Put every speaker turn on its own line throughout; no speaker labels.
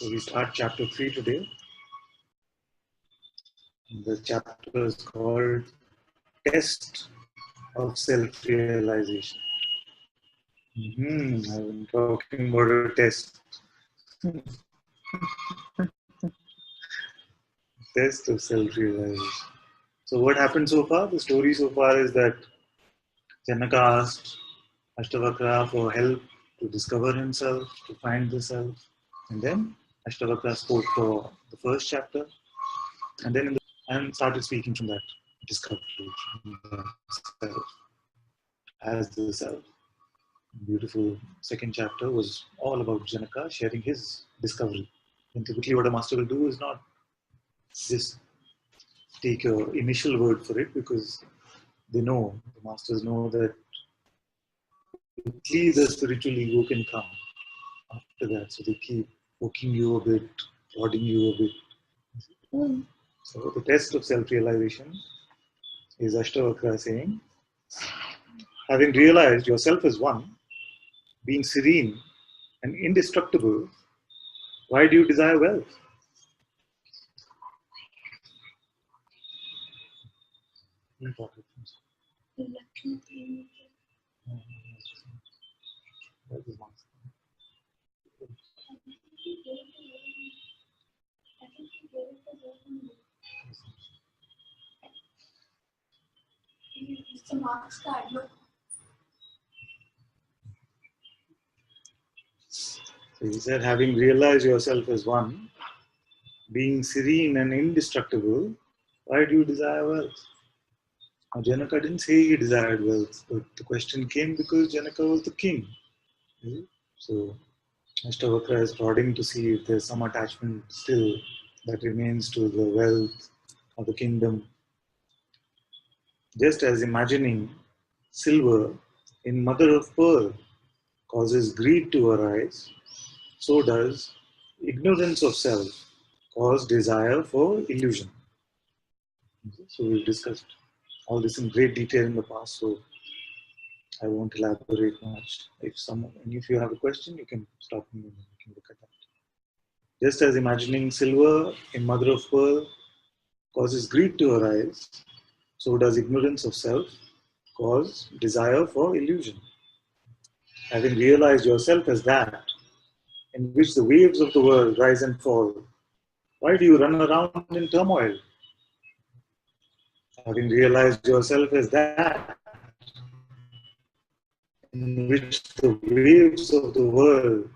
So we start chapter 3 today. The chapter is called Test of Self-Realization. I've been talking about a test. Test of self-realization. So what happened so far? The story so far is that Janaka asked Ashtavakra for help to discover himself, to find the self. And then Ashtavakra spoke for the first chapter and then and started speaking from that discovery, from the self, as the self. Beautiful second chapter was all about Janaka sharing his discovery. And typically what a master will do is not just take your initial word for it, because the masters know that quickly the spiritual ego can come after that. So they keep poking you a bit, prodding you a bit. So the test of self-realization is Ashtavakra saying, having realized yourself as one, being serene and indestructible, why do you desire wealth?
It's a marks card, no?
So he said, having realized yourself as one, being serene and indestructible, why do you desire wealth? Now, Janaka didn't say he desired wealth, but the question came because Janaka was the king. So Ashtavakra is prodding to see if there's some attachment still that remains to the wealth of the kingdom. Just as imagining silver in mother of pearl causes greed to arise, so does ignorance of self cause desire for illusion. So we've discussed all this in great detail in the past, so I won't elaborate much. If you have a question, you can stop me and we can look at that. Just as imagining silver in mother of pearl causes greed to arise, so does ignorance of self cause desire for illusion. Having realized yourself as that, in which the waves of the world rise and fall, why do you run around in turmoil? Having realized yourself as that, in which the waves of the world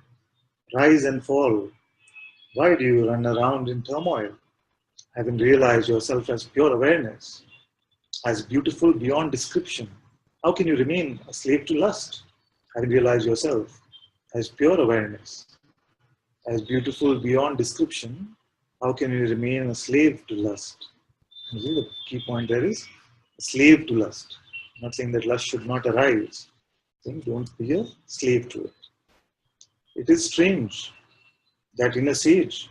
rise and fall, why do you run around in turmoil? Having realized yourself as pure awareness, as beautiful beyond description, how can you remain a slave to lust? Having realized yourself as pure awareness, as beautiful beyond description, how can you remain a slave to lust? You see, the key point there is a slave to lust. I'm not saying that lust should not arise. I'm saying don't be a slave to it. It is strange that in a sage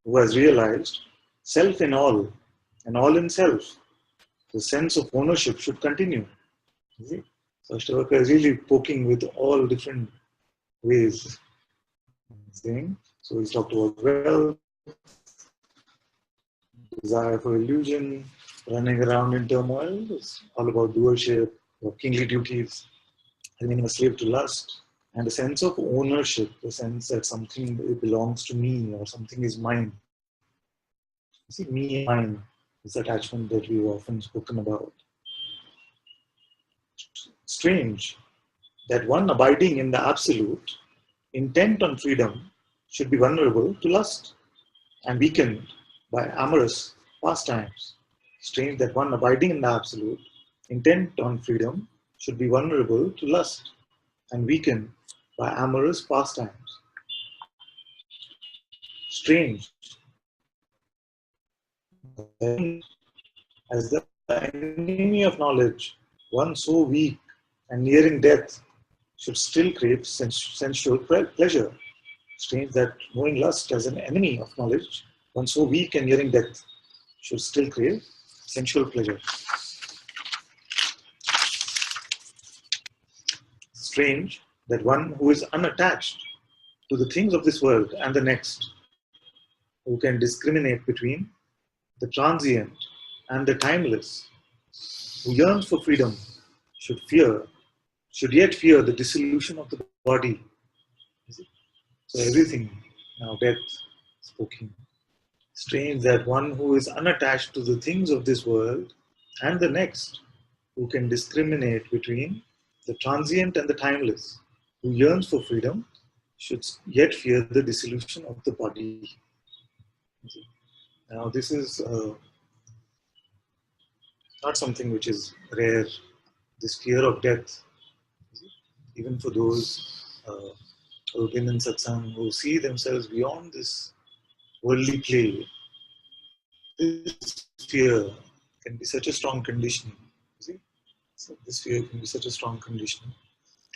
who has realized self in all and all in self, the sense of ownership should continue. You see? So Ashtavakra is really poking with all different ways. So he's talked about wealth, desire for illusion, running around in turmoil. It's all about doership, or kingly duties, remaining a slave to lust, and a sense of ownership, the sense that something belongs to me or something is mine. You see, me and mine is attachment that we've often spoken about. Strange that one abiding in the absolute, intent on freedom, should be vulnerable to lust and weakened by amorous pastimes. Strange that one abiding in the absolute, intent on freedom, should be vulnerable to lust and weakened by amorous pastimes. Strange as the enemy of knowledge, one so weak and nearing death should still crave sensual pleasure. Strange that knowing lust as an enemy of knowledge, one so weak and nearing death should still crave sensual pleasure. Strange that one who is unattached to the things of this world and the next who can discriminate between the transient and the timeless, who yearns for freedom, should yet fear the dissolution of the body. So everything, now death spoken. Strange that one who is unattached to the things of this world and the next, who can discriminate between the transient and the timeless, who yearns for freedom, should yet fear the dissolution of the body. Now, this is not something which is rare. This fear of death, even for those who've been in satsang, who see themselves beyond this worldly play, this fear can be such a strong conditioning. See? So this fear can be such a strong conditioning.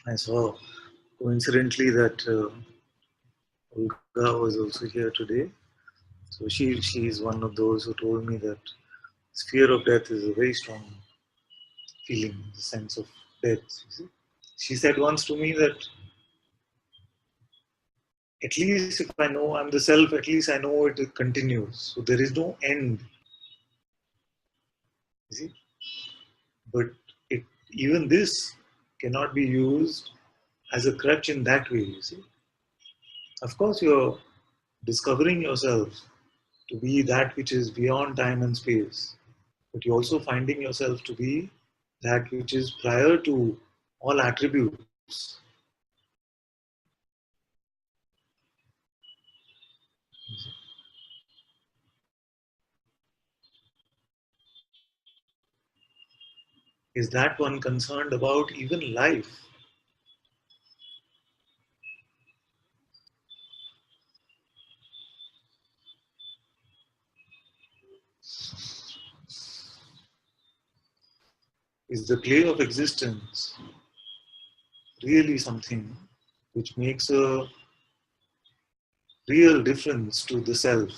I saw coincidentally that Olga was also here today. So she is one of those who told me that this fear of death is a very strong feeling, the sense of death. You see? She said once to me that at least if I know I'm the self, at least I know it continues. So there is no end. You see? But it, even this cannot be used as a crutch in that way, you see. Of course, you're discovering yourself to be that which is beyond time and space, but you're also finding yourself to be that which is prior to all attributes. Is that one concerned about even life? Is the play of existence really something which makes a real difference to the self?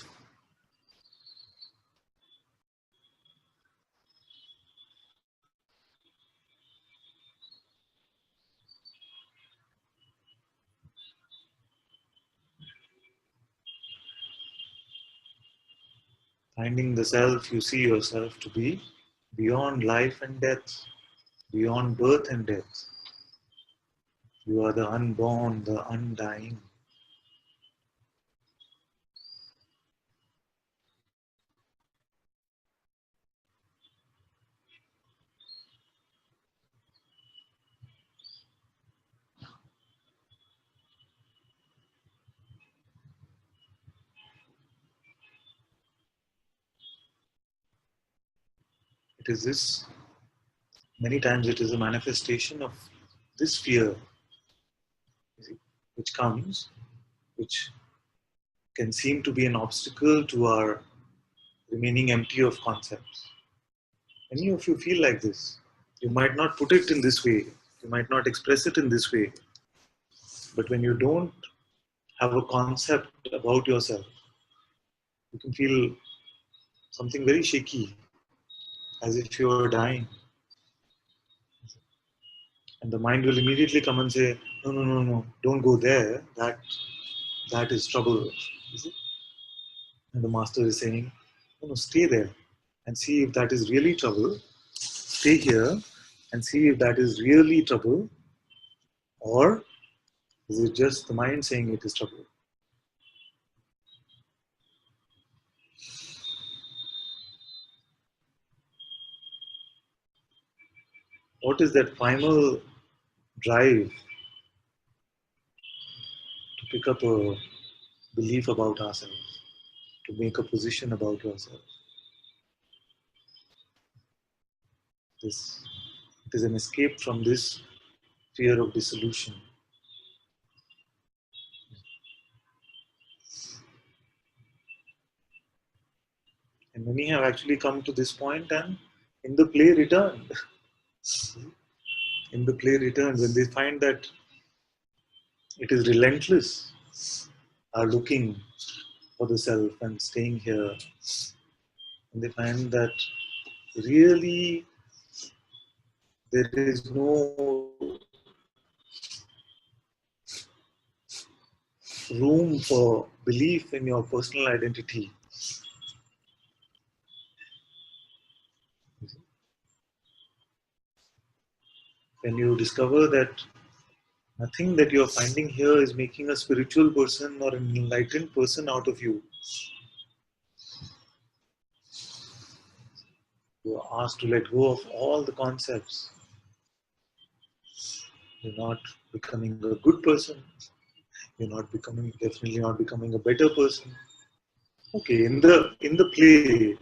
Finding the self, you see yourself to be beyond life and death, beyond birth and death. You are the unborn, the undying. It is this, many times it is a manifestation of this fear, which comes, which can seem to be an obstacle to our remaining empty of concepts. Many of you feel like this. You might not put it in this way, you might not express it in this way, but when you don't have a concept about yourself, you can feel something very shaky, as if you are dying. And the mind will immediately come and say, no, no, no, no, don't go there. That is trouble. Is it? And the master is saying, no, no, stay there and see if that is really trouble. Stay here and see if that is really trouble, or is it just the mind saying it is trouble? What is that primal drive to pick up a belief about ourselves, to make a position about yourself? This, it is an escape from this fear of dissolution. And many have actually come to this point and in the play returned. In the play returns, when they find that it is relentless, are looking for the self and staying here, and they find that really there is no room for belief in your personal identity. When you discover that nothing that you're finding here is making a spiritual person or an enlightened person out of you, you're asked to let go of all the concepts. You're not becoming a good person. You're not becoming, definitely not becoming a better person. Okay, in the play,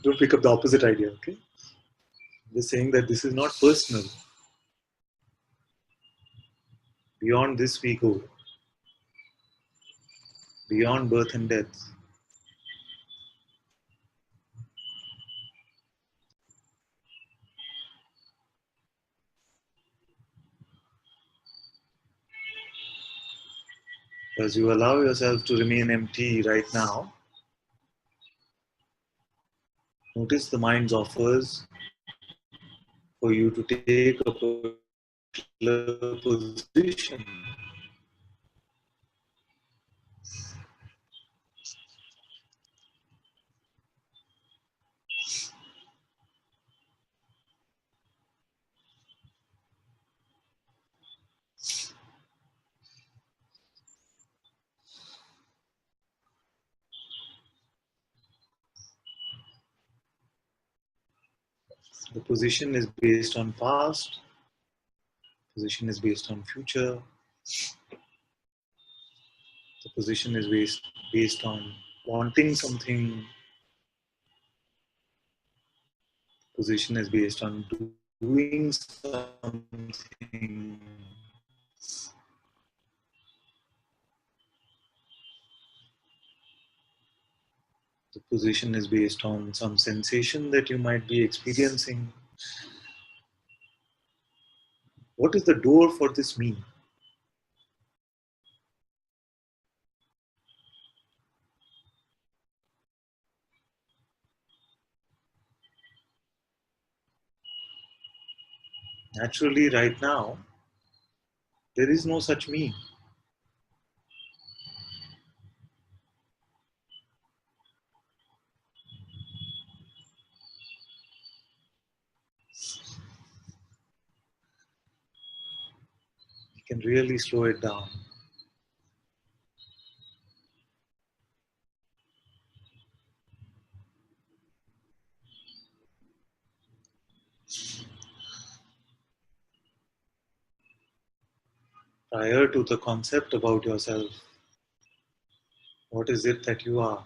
don't pick up the opposite idea. Okay, they're saying that this is not personal. Beyond this we go. Beyond birth and death. As you allow yourself to remain empty right now, notice the mind's offers for you to take a particular position. The position is based on past, position is based on future, the position is based on wanting something, position is based on doing something. The position is based on some sensation that you might be experiencing. What is the door for this me? Naturally, right now, there is no such me. You can really slow it down. Prior to the concept about yourself, what is it that you are?